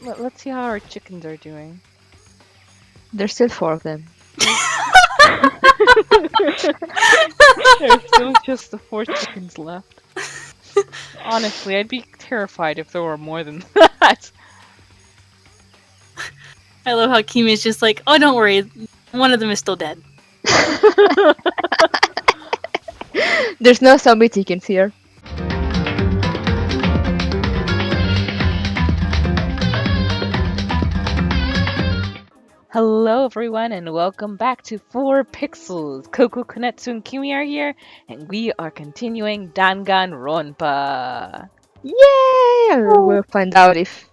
Let's see how our chickens are doing. There's still 4 of them. There's still just the 4 chickens left. Honestly, I'd be terrified if there were more than that. I love how Kimi is just like, oh, don't worry, one of them is still dead. There's no zombie chickens here. Hello everyone and welcome back to 4pixels. Koku, Konetsu, and Kimi are here and we are continuing Danganronpa. Yay! We'll find out if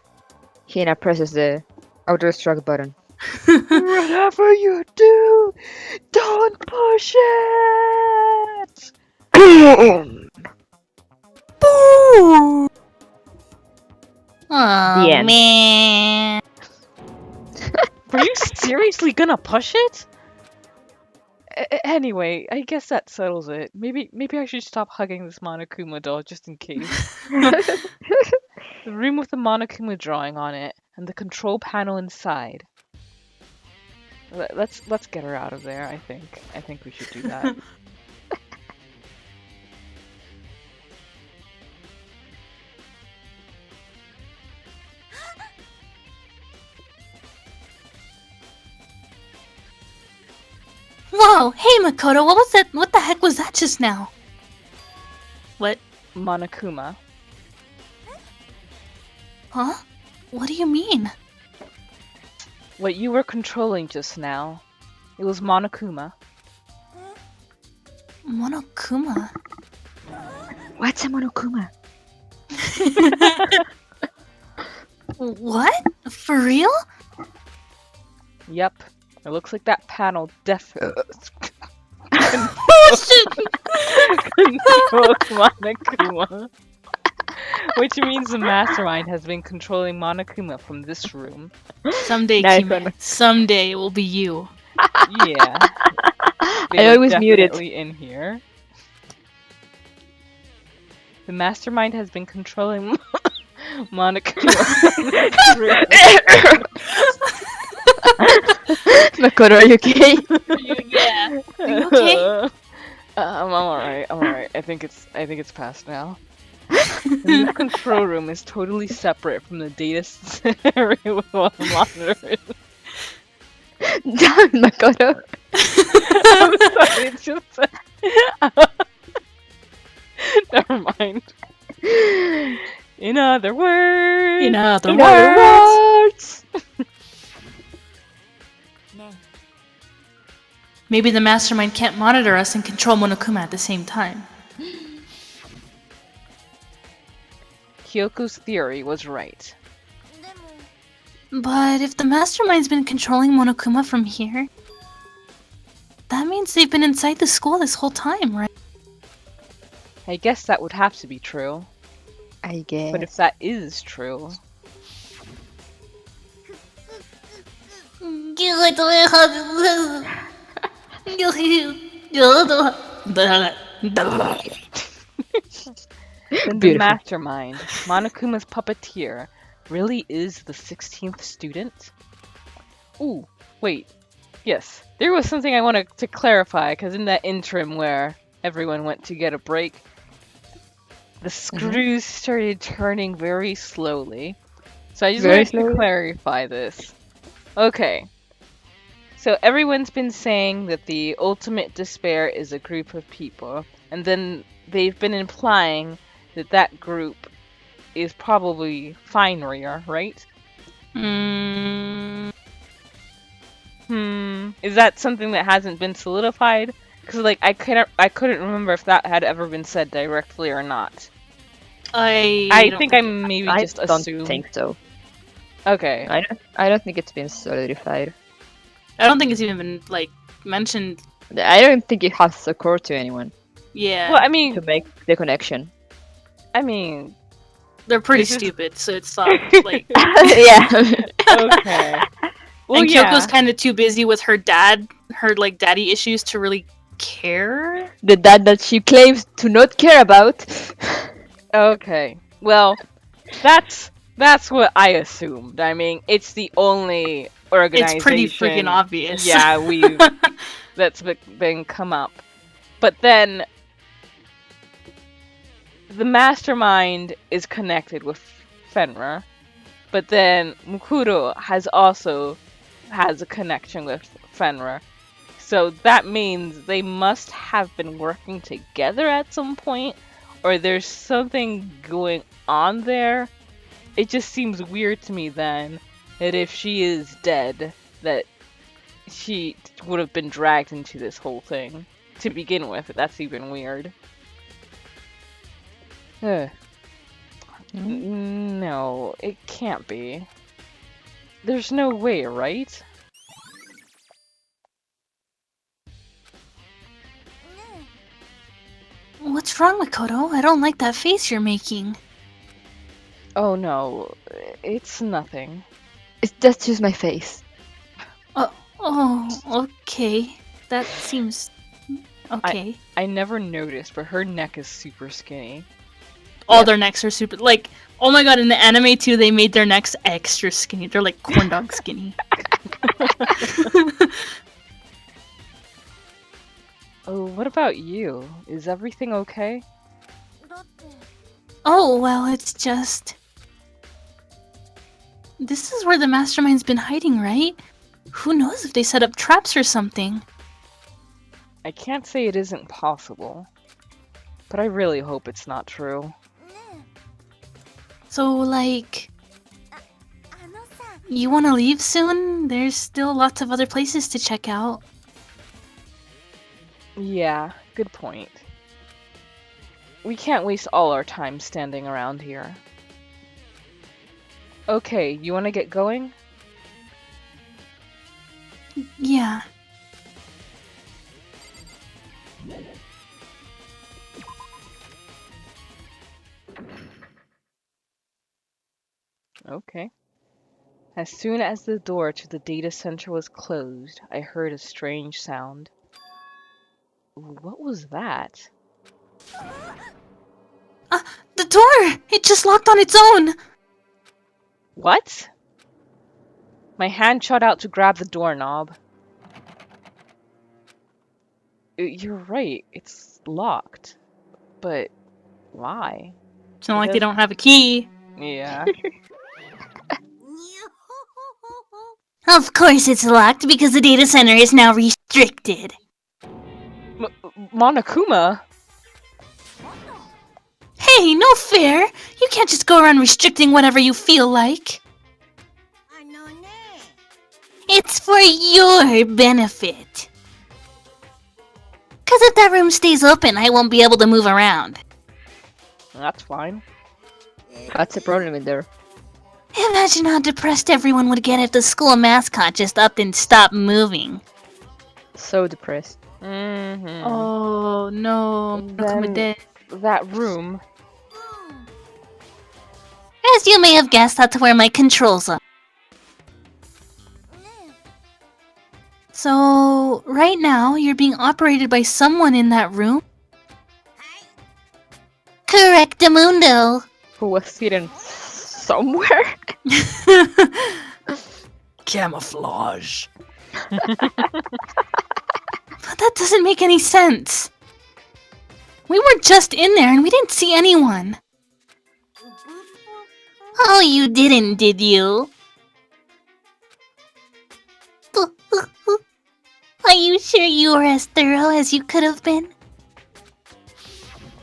Hina presses the auto-destruct button. Whatever you do, don't push it! Oh The end. man. Were you seriously gonna push it? Anyway, I guess that settles it. Maybe I should stop hugging this Monokuma doll just in case. The room with the Monokuma drawing on it and the control panel inside. Let's get her out of there. I think we should do that. Whoa, hey Makoto, what was that? What the heck was that just now? What? Monokuma. Huh? What do you mean? What you were controlling just now. It was Monokuma. Monokuma? What's a Monokuma? What? For real? Yep. It looks like that panel definitely Oh shit! controls Monokuma. Which means the mastermind has been controlling Monokuma from this room. Someday, Nice Kimi. one. Someday it will be you. Yeah. I always mute it. Definitely in here. The mastermind has been controlling Monokuma from this room. Makoto, are you okay? Yeah. You okay? I'm alright. I'm alright. I think it's past now. And this control room is totally separate from the data area with all the monitors. Damn, Makoto. I'm sorry, it's just never mind. In other words. In other In other words. words. Maybe the mastermind can't monitor us and control Monokuma at the same time. Kyoko's theory was right. But if the mastermind's been controlling Monokuma from here, that means they've been inside the school this whole time, right? I guess that would have to be true. I guess. But if that is true, then the Beautiful. mastermind, Monokuma's puppeteer, really is the 16th student? Ooh, wait. Yes, there was something I wanted to clarify, because in that interim where everyone went to get a break, the screws started turning very slowly. So I just Very wanted to slowly? clarify this. Okay. So everyone's been saying that the ultimate despair is a group of people, and then they've been implying that that group is probably Feinrier, right? Is that something that hasn't been solidified? Because like I couldn't remember if that had ever been said directly or not. I think I maybe I just don't assumed. think so. Okay. I don't think it's been solidified. I don't think it's even been like mentioned. I don't think it has occurred to anyone Yeah, Well, I mean, to make the connection. they're pretty this is- stupid, so it's not like. Yeah. okay. Well, And yeah. Kyoko's kind of too busy with her dad, her like daddy issues to really care. The dad that she claims to not care about. Okay. Well, that's That's what I assumed. I mean, it's the only organization. It's pretty freaking obvious. Yeah, that's been come up. But then the mastermind is connected with Fenrir, but then Mukuro has a connection with Fenrir. So that means they must have been working together at some point, or there's something going on there. It just seems weird to me then that if she is dead, that she would have been dragged into this whole thing to begin with. That's even weird. No, it can't be. There's no way, right? What's wrong, Makoto? I don't like that face you're making. Oh no, it's nothing. It's just my face. Oh, okay. That seems okay. I never noticed, but her neck is super skinny. All their necks are super, like, oh my god, in the anime too, they made their necks extra skinny. They're like corn dog skinny. Oh, what about you? Is everything okay? Oh, well, it's just... This is where the mastermind's been hiding, right? Who knows if they set up traps or something? I can't say it isn't possible, but I really hope it's not true. So, like... You want to leave soon? There's still lots of other places to check out. Yeah, good point. We can't waste all our time standing around here. Okay, you want to get going? Yeah. Okay. As soon as the door to the data center was closed, I heard a strange sound. What was that? The door! It just locked on its own! What? My hand shot out to grab the doorknob. You're right, it's locked. But why? It's not like they don't have a key. Yeah. Of course it's locked because the data center is now restricted. Monokuma? Hey, no fair! You can't just go around restricting whatever you feel like. It's for your benefit. Cause if that room stays open, I won't be able to move around. That's fine. That's a problem in there. Imagine how depressed everyone would get if the school mascot just upped and stopped moving. So depressed. Mm-hmm. Oh no, I'm dead. That room. As you may have guessed, that's where my controls are. So, right now, you're being operated by someone in that room? Correctamundo. Who was hidden somewhere? Camouflage. But that doesn't make any sense. We were just in there and we didn't see anyone. Oh, you didn't, did you? Are you sure you were as thorough as you could have been?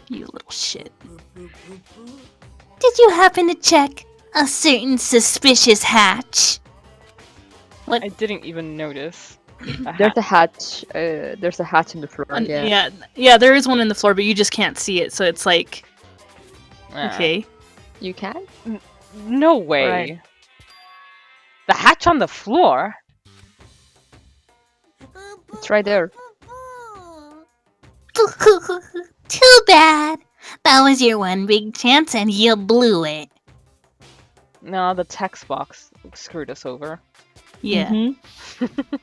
You little shit. Did you happen to check a certain suspicious hatch? What? I didn't even notice. There's a hatch. There's a hatch in the floor. Yeah, there is one in the floor, but you just can't see it, so it's like... Okay. You can? No way. Right. The hatch on the floor? It's right there. Too bad. That was your one big chance and you blew it. No, the text box screwed us over. Yeah. Mm-hmm.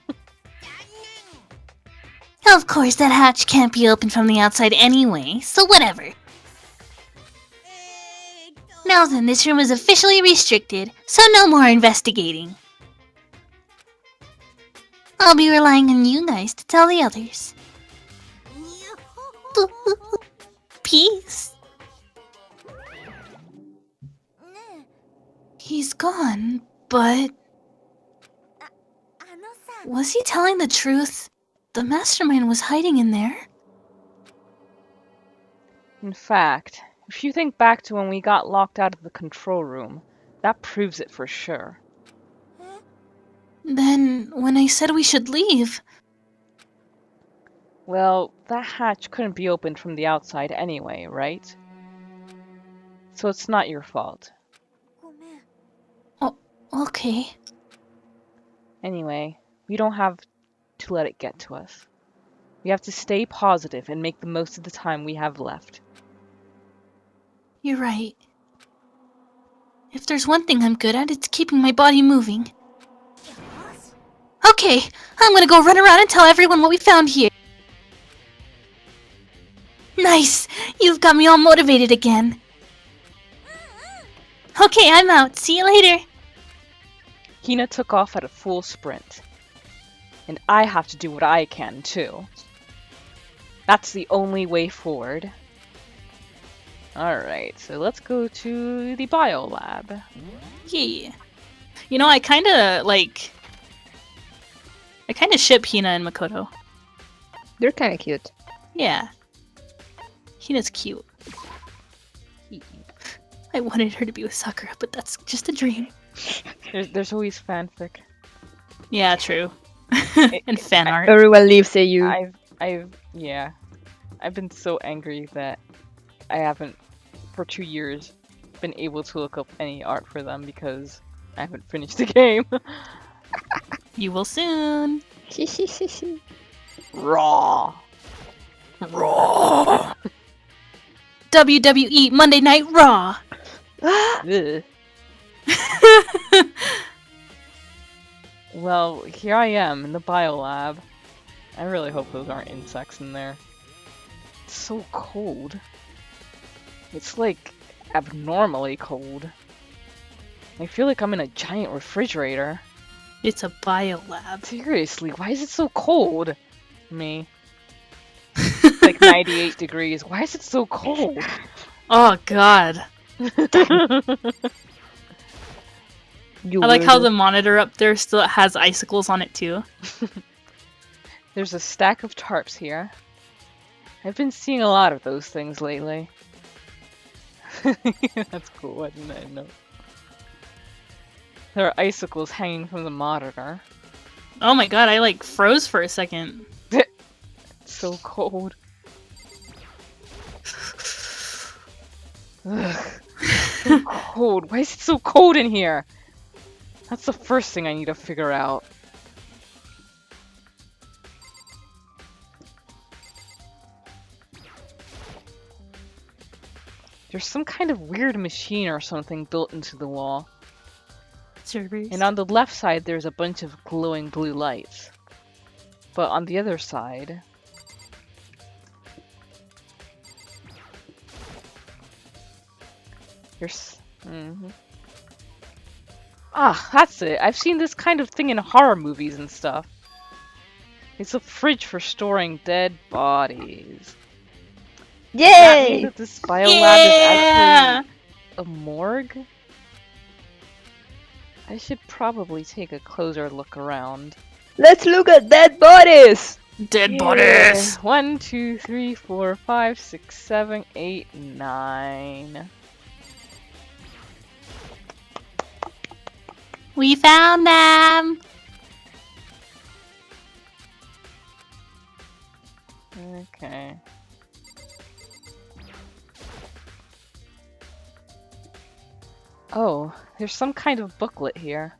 Of course, that hatch can't be opened from the outside anyway, so whatever. Now then, this room is officially restricted, so no more investigating. I'll be relying on you guys to tell the others. Peace. He's gone, but... Was he telling the truth? The mastermind was hiding in there? In fact, if you think back to when we got locked out of the control room, that proves it for sure. Then, when I said we should leave... Well, that hatch couldn't be opened from the outside anyway, right? So it's not your fault. Oh, okay. Anyway, we don't have to let it get to us. We have to stay positive and make the most of the time we have left. You're right. If there's one thing I'm good at, it's keeping my body moving. Okay, I'm gonna go run around and tell everyone what we found here. Nice! You've got me all motivated again. Okay, I'm out. See you later. Hina took off at a full sprint. And I have to do what I can, too. That's the only way forward. Alright, so let's go to the biolab. Yeah. You know, I kinda ship Hina and Makoto. They're kind of cute. Yeah. Hina's cute. I wanted her to be with Sakura, but that's just a dream. There's always fanfic. Yeah, true. And fan art. Everyone leaves AU. I've been so angry that I haven't, for 2 years, been able to look up any art for them because I haven't finished the game. You will soon. Raw. Raw. WWE Monday Night Raw. Ugh. Well, here I am in the biolab. I really hope those aren't insects in there. It's so cold. It's like abnormally cold. I feel like I'm in a giant refrigerator. It's a biolab. Seriously, why is it so cold? Me. It's like 98 degrees. Why is it so cold? Oh god. I like how the monitor up there still has icicles on it too. There's a stack of tarps here. I've been seeing a lot of those things lately. That's cool, I didn't know. There are icicles hanging from the monitor. Oh my god, I froze for a second. It's so cold. Ugh. So cold. Why is it so cold in here? That's the first thing I need to figure out. There's some kind of weird machine or something built into the wall. Servers. And on the left side there's a bunch of glowing blue lights. But on the other side... There's... Ah, that's it. I've seen this kind of thing in horror movies and stuff. It's a fridge for storing dead bodies. Yay! Does that mean that this biolab is actually a morgue? I should probably take a closer look around. Let's look at dead bodies! Dead bodies! 1, 2, 3, 4, 5, 6, 7, 8, 9. We found them! Okay. Oh, there's some kind of booklet here.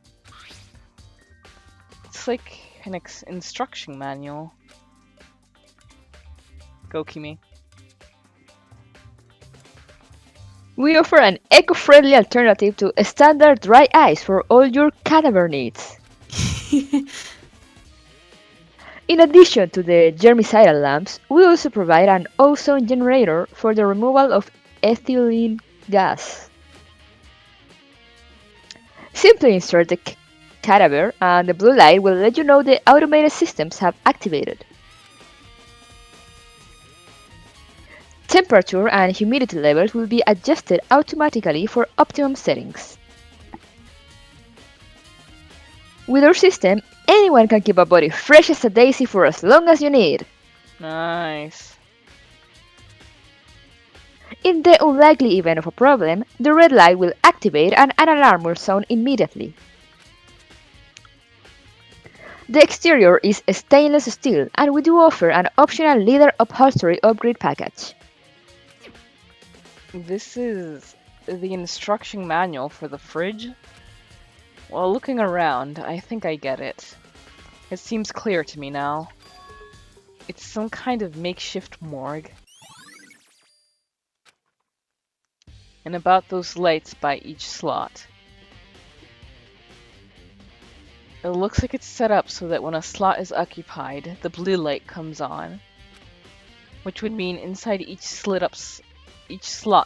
It's like an instruction manual. Go, Kimi. We offer an eco-friendly alternative to standard dry ice for all your cadaver needs. In addition to the germicidal lamps, we also provide an ozone generator for the removal of ethylene gas. Simply insert the cadaver and the blue light will let you know the automated systems have activated. Temperature and humidity levels will be adjusted automatically for optimum settings. With our system, anyone can keep a body fresh as a daisy for as long as you need. Nice. In the unlikely event of a problem, the red light will activate and an alarm will sound immediately. The exterior is stainless steel and we do offer an optional leather upholstery upgrade package. This is the instruction manual for the fridge? Well, looking around, I think I get it. It seems clear to me now. It's some kind of makeshift morgue. And about those lights by each slot. It looks like it's set up so that when a slot is occupied, the blue light comes on. Which would mean inside each slot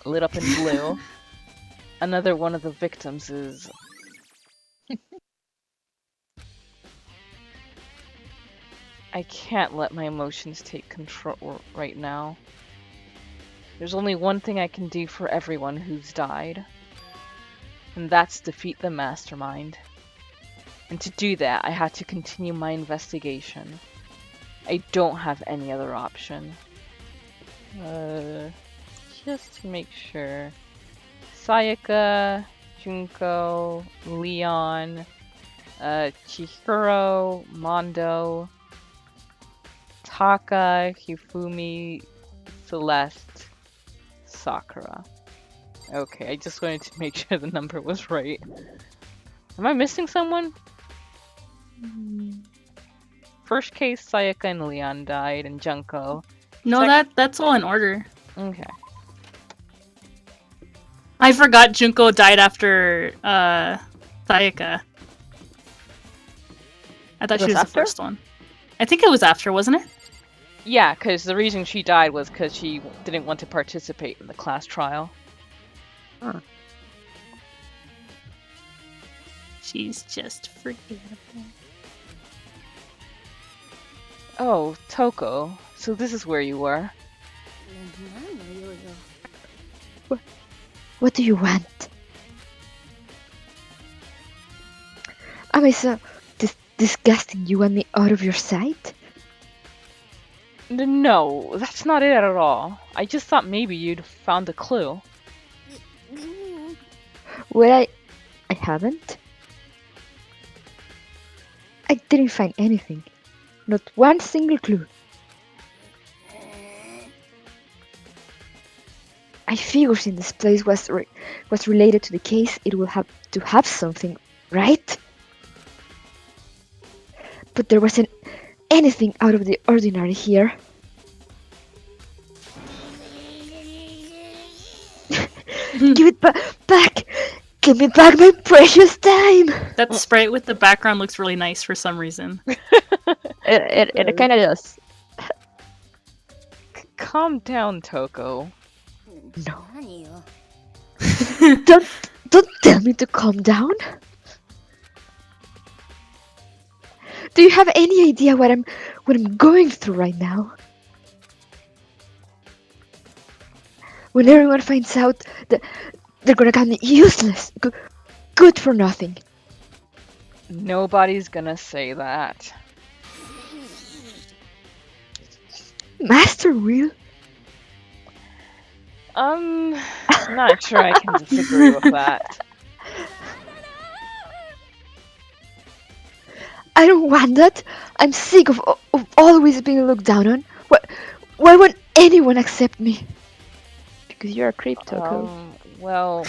lit up in blue, another one of the victims is... I can't let my emotions take control right now. There's only one thing I can do for everyone who's died. And that's defeat the mastermind. And to do that, I had to continue my investigation. I don't have any other option. Just to make sure. Sayaka, Junko, Leon, Chihiro, Mondo, Taka, Hifumi, Celeste, Sakura. Okay, I just wanted to make sure the number was right. Am I missing someone? First case, Sayaka and Leon died, and Junko. No, that's all in order. Okay. I forgot Junko died after Sayaka. I thought she was the after? first one. I think it was after, wasn't it? Yeah, because the reason she died was because she didn't want to participate in the class trial. Huh. She's just forgettable. Oh, Toko. So this is where you were. What do you want? Am I so disgusting you want me out of your sight? No, that's not it at all. I just thought maybe you'd found a clue. Well, I haven't. I didn't find anything. Not one single clue. I figured since this place was related to the case, it will have to have something, right? But there wasn't anything out of the ordinary here. Give it back! Give me back my precious time! That sprite with the background looks really nice for some reason. It kind of does. Calm down, Toko. No. Don't tell me to calm down. Do you have any idea what I'm going through right now? When everyone finds out that they're gonna call me useless, good for nothing. Nobody's gonna say that. Master will. Not sure I can disagree with that. I don't want that. I'm sick of always being looked down on. Why won't anyone accept me? Because you're a creep, Toko. Well,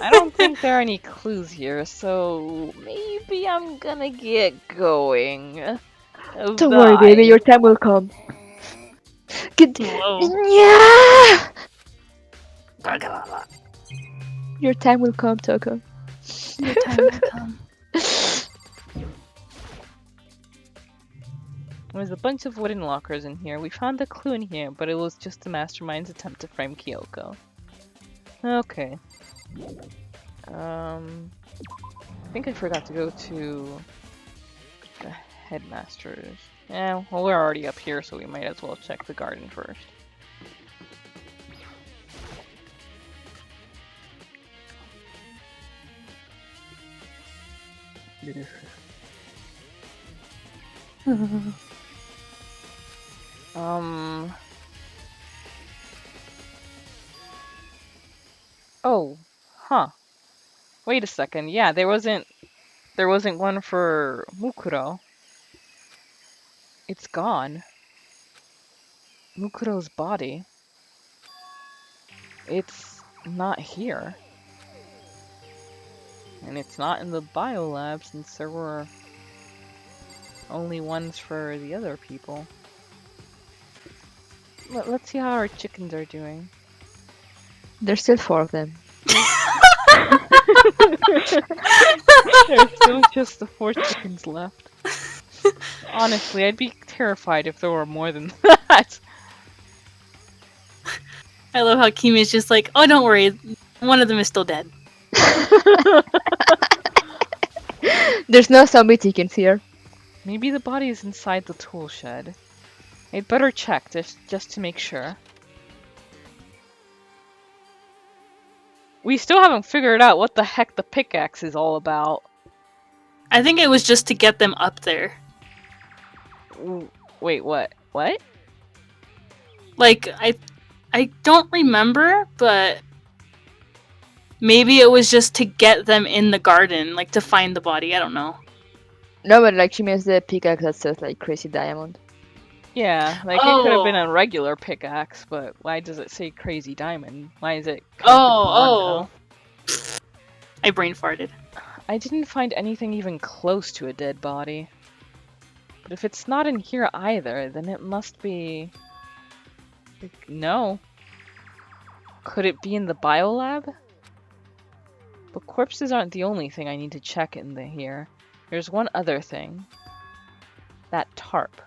I don't think there are any clues here, so maybe I'm gonna get going. Don't worry, baby. Your time will come. Whoa. Yeah! Your time will come, Toko. Your time will come. There's a bunch of wooden lockers in here. We found a clue in here, but it was just the mastermind's attempt to frame Kyoko. Okay. think I forgot to go to the Headmaster's. Yeah, well, we're already up here, so we might as well check the garden first. Oh, huh. Wait a second. Yeah, there wasn't one for Mukuro. It's gone. Mukuro's body. It's not here. And it's not in the biolab since there were only ones for the other people. Let's see how our chickens are doing. There's still 4 of them. There's still just the 4 chickens left. Honestly, I'd be terrified if there were more than that. I love how Kimi is just like, oh, don't worry, one of them is still dead. There's no zombie chickens here. Maybe the body is inside the tool shed. I'd better check just to make sure. We still haven't figured out what the heck the pickaxe is all about. I think it was just to get them up there. Wait, what? What? Like, I don't remember, but maybe it was just to get them in the garden, like to find the body. I don't know. No, but like she means the pickaxe that says like crazy diamond. Yeah, like it could have been a regular pickaxe, but why does it say crazy diamond? Why is it? Oh. I brain farted. I didn't find anything even close to a dead body. But if it's not in here either, then it must be... No. Could it be in the biolab? But corpses aren't the only thing I need to check in here. There's one other thing. That tarp.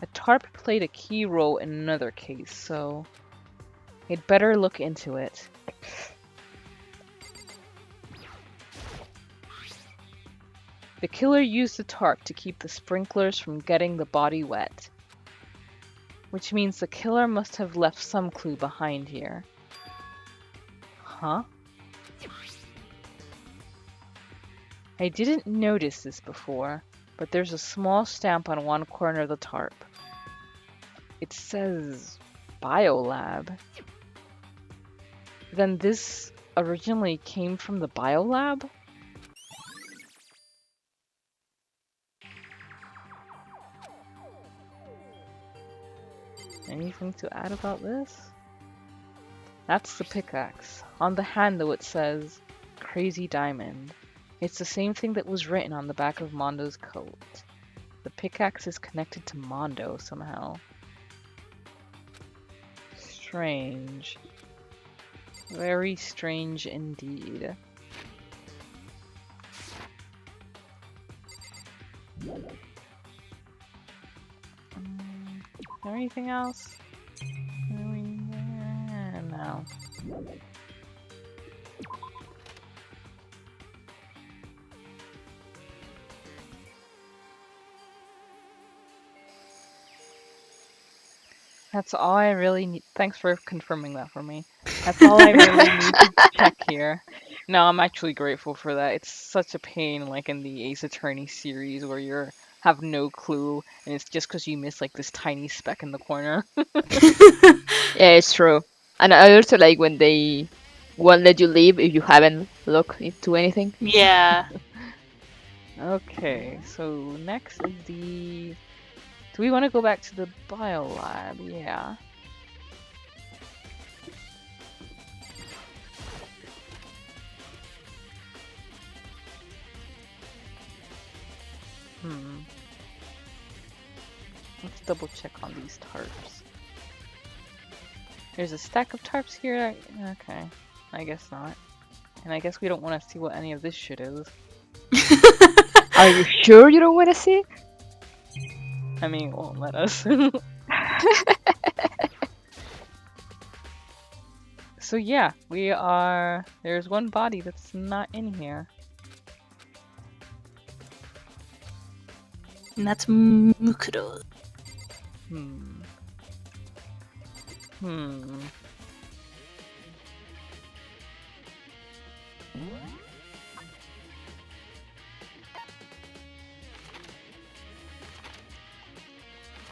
A tarp played a key role in another case, so I'd better look into it. The killer used the tarp to keep the sprinklers from getting the body wet. Which means the killer must have left some clue behind here. Huh? I didn't notice this before, but there's a small stamp on one corner of the tarp. It says Biolab. Then this originally came from the Biolab? Anything to add about this? That's the pickaxe. On the handle it says Crazy Diamond. It's the same thing that was written on the back of Mondo's coat. The pickaxe is connected to Mondo somehow. Strange. Very strange indeed. Anything else? No. That's all I really need. Thanks for confirming that for me. That's all I really need to check here. No, I'm actually grateful for that. It's such a pain, like in the Ace Attorney series, where you have no clue, and it's just because you miss like this tiny speck in the corner. Yeah, it's true. And I also like when they won't let you leave if you haven't looked into anything. Yeah. Okay, so next is the... Do we want to go back to the biolab? Yeah. Let's double check on these tarps. There's a stack of tarps here. Okay, I guess not. And I guess we don't want to see what any of this shit is. Are you sure you don't want to see? I mean, it won't let us. So yeah, we are... There's one body that's not in here. And that's Mukuro. Hmm. Hmm.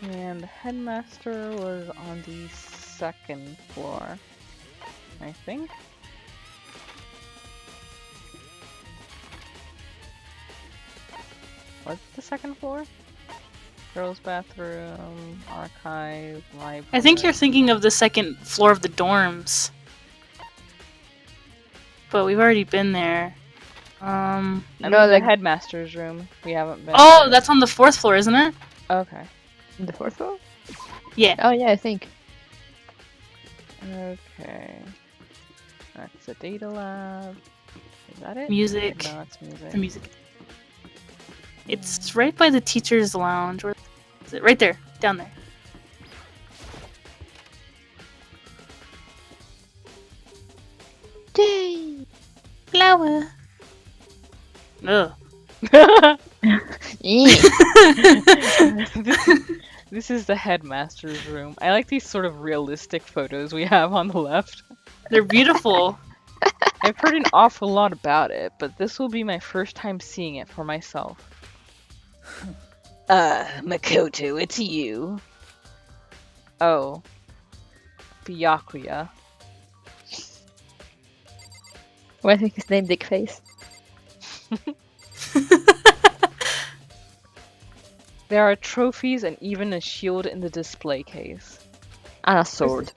And the headmaster was on the second floor, I think. What's the second floor? Girls' bathroom, archive, library. I think you're thinking of the second floor of the dorms. But we've already been there. I'm No, in the like- headmaster's room. We haven't been. Oh, that's on the 4th floor, isn't it? Okay. The 4th floor? Yeah. Oh yeah, I think. Okay. That's the data lab. Is that it? Music. No, it's music. The music. It's right by the teacher's lounge. Where is it? Right there. Down there. Yay! Flower. Ugh. This is the headmaster's room. I like these sort of realistic photos we have on the left. They're beautiful. I've heard an awful lot about it, but this will be my first time seeing it for myself. Makoto, it's you. Oh. Byakuya. Why think his name Dickface? There are trophies and even a shield in the display case. And a sword.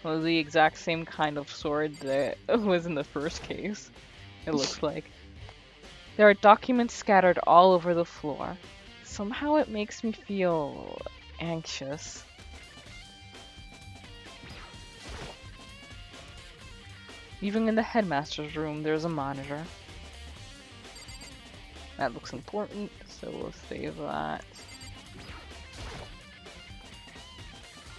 Well, the exact same kind of sword that was in the first case, it looks like. There are documents scattered all over the floor. Somehow it makes me feel anxious. Even in the headmaster's room, there's a monitor. That looks important, so we'll save that.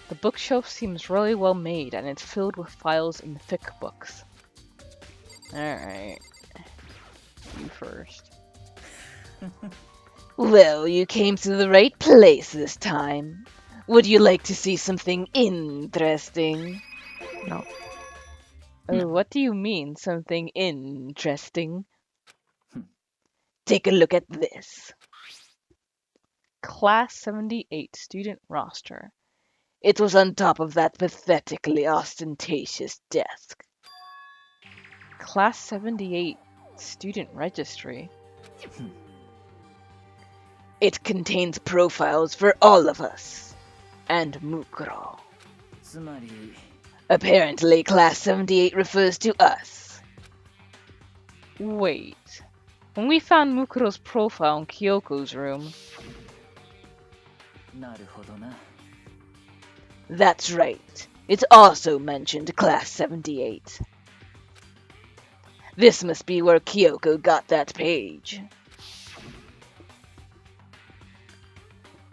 The bookshelf seems really well made, and it's filled with files and thick books. Alright. You first. Well, you came to the right place this time. Would you like to see something interesting? No. Oh, what do you mean, something interesting? Take a look at this. Class 78 student roster. It was on top of that pathetically ostentatious desk. Class 78 student registry. It contains profiles for all of us. And Mukuro. Apparently, Class 78 refers to us. Wait. When we found Mukuro's profile in Kyoko's room... That's right. It also mentioned Class 78. This must be where Kyoko got that page.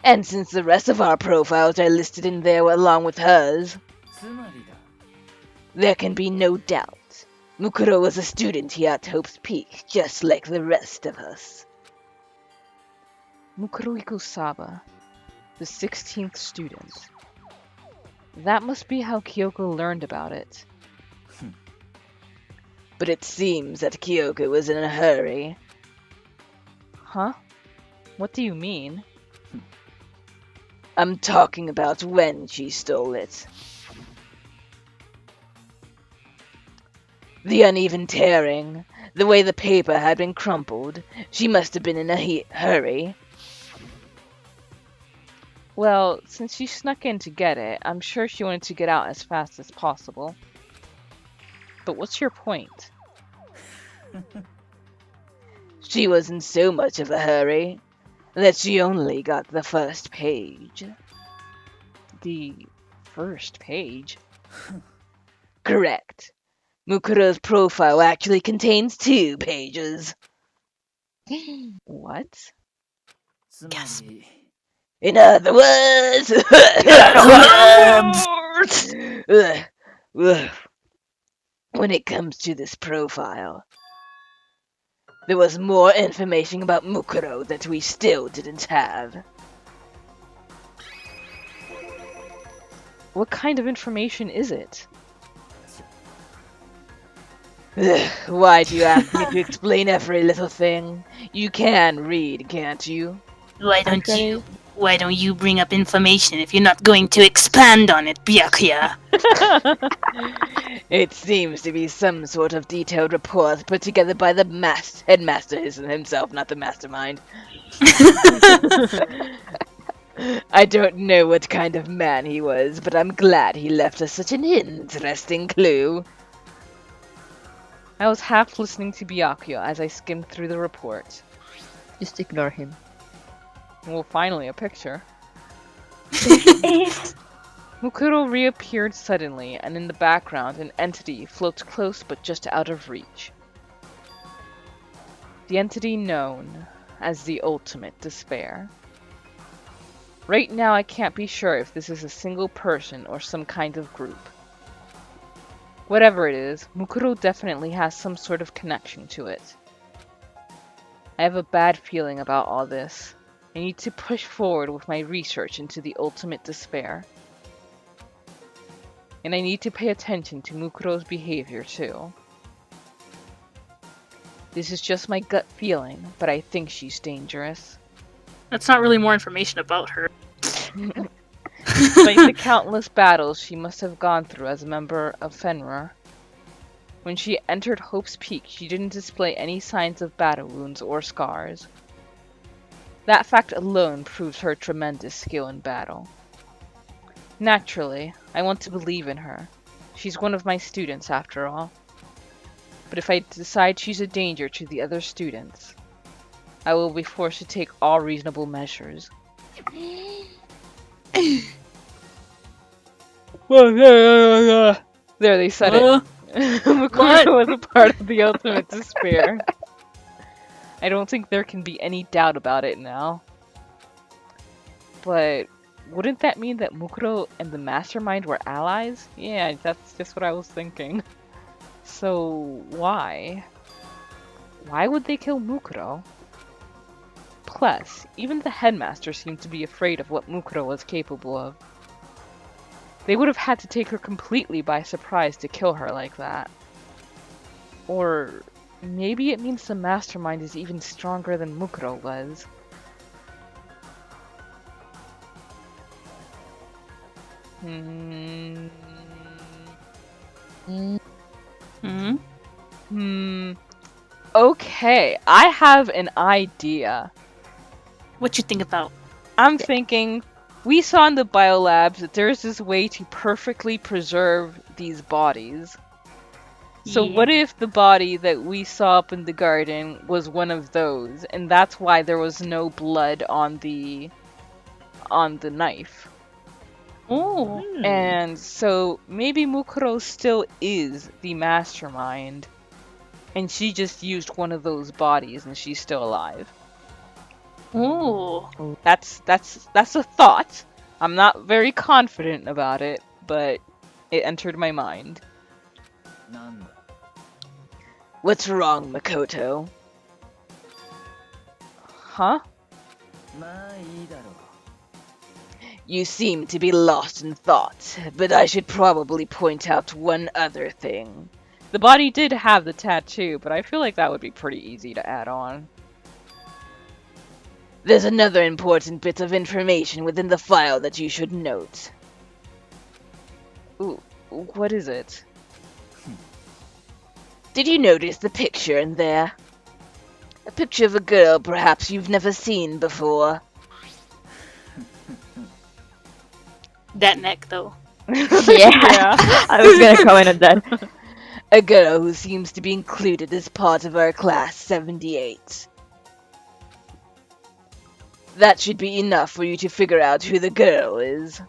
And since the rest of our profiles are listed in there along with hers, there can be no doubt. Mukuro was a student here at Hope's Peak, just like the rest of us. Mukuro Ikusaba, the 16th student. That must be how Kyoko learned about it. But it seems that Kyoko was in a hurry. Huh? What do you mean? I'm talking about when she stole it. The uneven tearing, the way the paper had been crumpled, she must have been in a hurry. Well, since she snuck in to get it, I'm sure she wanted to get out as fast as possible. But what's your point? She was in so much of a hurry that she only got the first page. The first page? Correct. Mukuro's profile actually contains 2 pages. What? Yes. In other words... When it comes to this profile, There was more information about Mukuro that we still didn't have. What kind of information is it? Ugh, why do you ask me to explain every little thing? You can read, can't you? Why don't Actually- you? Why don't you bring up information if you're not going to expand on it, Byakuya? It seems to be some sort of detailed report put together by the headmaster himself, not the mastermind. I don't know what kind of man he was, but I'm glad he left us such an interesting clue. I was half listening to Byakuya as I skimmed through the report. Just ignore him. Well, finally, a picture. It's Mukuro reappeared suddenly, and in the background, an entity floats close but just out of reach. The entity known as the Ultimate Despair. Right now, I can't be sure if this is a single person or some kind of group. Whatever it is, Mukuro definitely has some sort of connection to it. I have a bad feeling about all this. I need to push forward with my research into the Ultimate Despair. And I need to pay attention to Mukuro's behavior too. This is just my gut feeling, but I think she's dangerous. That's not really more information about her. Despite the countless battles she must have gone through as a member of Fenrir. When she entered Hope's Peak, she didn't display any signs of battle wounds or scars. That fact alone proves her tremendous skill in battle. Naturally, I want to believe in her. She's one of my students, after all. But if I decide she's a danger to the other students, I will be forced to take all reasonable measures. There, they said it. Mukuro was a part of the Ultimate Despair. I don't think there can be any doubt about it now. But wouldn't that mean that Mukuro and the Mastermind were allies? Yeah, that's just what I was thinking. So, why? Why would they kill Mukuro? Plus, even the Headmaster seemed to be afraid of what Mukuro was capable of. They would have had to take her completely by surprise to kill her like that. Or maybe it means the Mastermind is even stronger than Mukuro was. Okay, I have an idea. What you think about? I'm thinking, we saw in the biolabs that there's this way to perfectly preserve these bodies. So Yeah. what if the body that we saw up in the garden was one of those, and that's why there was no blood on the knife? Oh. And so maybe Mukuro still is the mastermind, and she just used one of those bodies and she's still alive. Oh. That's a thought. I'm not very confident about it, but it entered my mind. What's wrong, Makoto? Huh? You seem to be lost in thought, but I should probably point out one other thing. The body did have the tattoo, but I feel like that would be pretty easy to add on. There's another important bit of information within the file that you should note. Ooh, what is it? Did you notice the picture in there? A picture of a girl perhaps you've never seen before. That neck, though. yeah. I was gonna comment on that. A girl who seems to be included as part of our class 78. That should be enough for you to figure out who the girl is.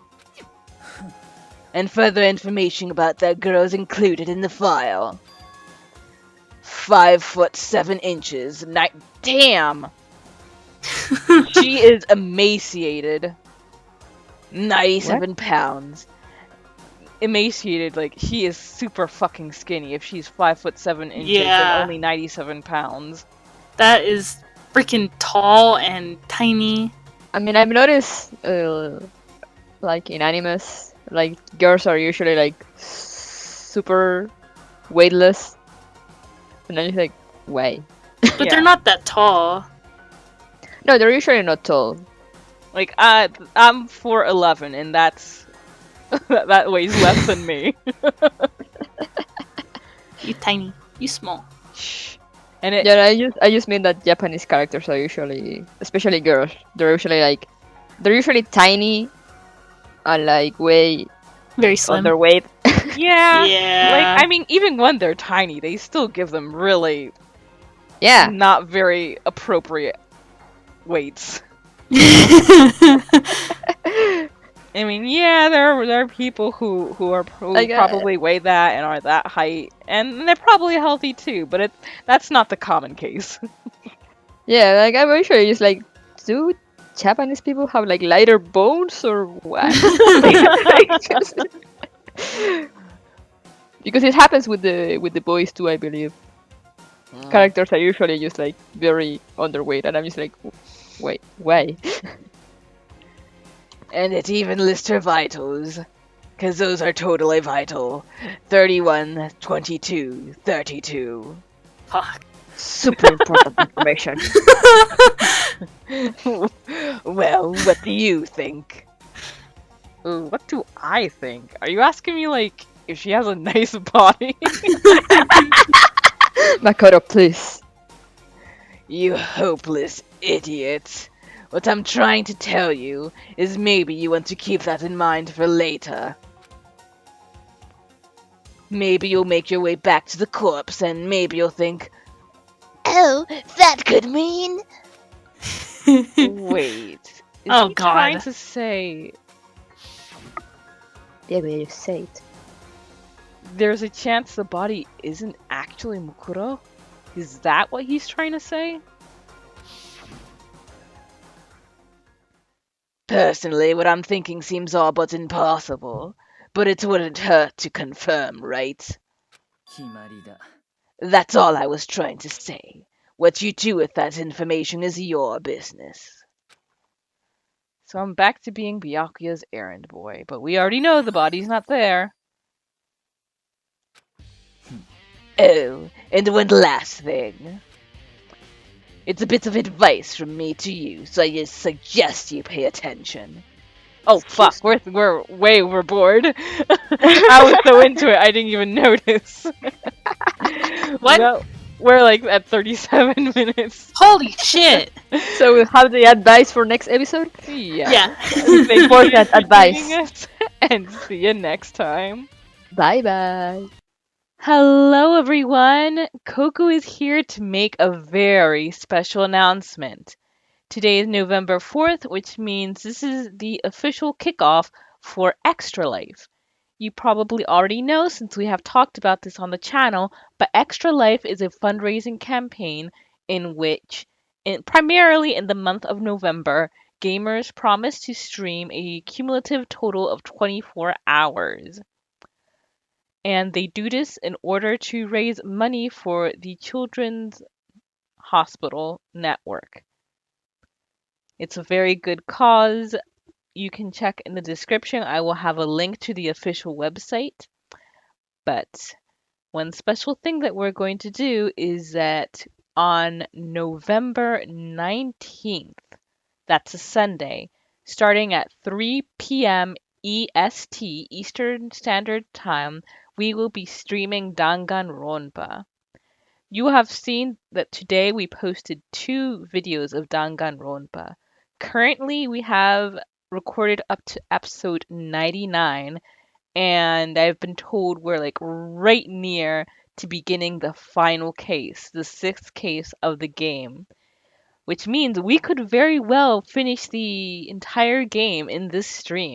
And further information about that girl is included in the file. 5'7". Damn! She is emaciated. 97 pounds. Emaciated, like, she is super fucking skinny if she's 5'7" Yeah. and only 97 pounds. That is freaking tall and tiny. I mean, I've noticed, like in animes, like girls are usually like super weightless, and then it's like, why? But Yeah. they're not that tall. No, they're usually not tall. Like I'm 4'11", and that's that weighs less than me. You tiny. You small. Shh. And it Yeah, I just mean that Japanese characters are usually, especially girls, they're usually tiny and like way Very slim. underweight. yeah. Like Yeah. I mean, even when they're tiny, they still give them really Yeah. not very appropriate weights. I mean, yeah, there are people who Like, probably weigh that and are that height, and they're probably healthy too. But that's not the common case. Yeah, like I'm usually just like, do Japanese people have like lighter bones or what? Because it happens with the boys too, I believe. Characters are usually just like very underweight, and I'm just like, wait, why? And it even lists her vitals, because those are totally vital. 31, 22, 32. Fuck. Super important information. Well, what do you think? Ooh, what do I think? Are you asking me, like, if she has a nice body? Makoto, please. You hopeless idiot. What I'm trying to tell you is maybe you want to keep that in mind for later. Maybe you'll make your way back to the corpse and maybe you'll think, oh, that could mean... Wait. Is Oh, he God. trying to say Yeah, but you say it. there's a chance the body isn't actually Mukuro? Is that what he's trying to say? Personally, what I'm thinking seems all but impossible, but it wouldn't hurt to confirm, right? That's all I was trying to say. What you do with that information is your business. So I'm back to being Byakuya's errand boy, but we already know the body's not there. Oh, and one last thing. It's a bit of advice from me to you, so I just suggest you pay attention. Oh fuck, we're way overboard. I was so into it, I didn't even notice. What? No, we're like at 37 minutes. Holy shit. So we'll have the advice for next episode. Yeah. Yeah. Thank For you that for advice. joining us, and see you next time. Bye bye. Hello, everyone. Coco is here to make a very special announcement. Today is November 4th, which means this is the official kickoff for Extra Life. You probably already know since we have talked about this on the channel, but Extra Life is a fundraising campaign in which, primarily in the month of November, gamers promise to stream a cumulative total of 24 hours. And they do this in order to raise money for the Children's Hospital Network. It's a very good cause. You can check in the description. I will have a link to the official website. But one special thing that we're going to do is that on November 19th, that's a Sunday, starting at 3 p.m. EST, Eastern Standard Time, we will be streaming Danganronpa. You have seen that today we posted 2 videos of Danganronpa. Currently, we have recorded up to episode 99, and I've been told we're like right near to beginning the final case, the 6th case of the game, which means we could very well finish the entire game in this stream.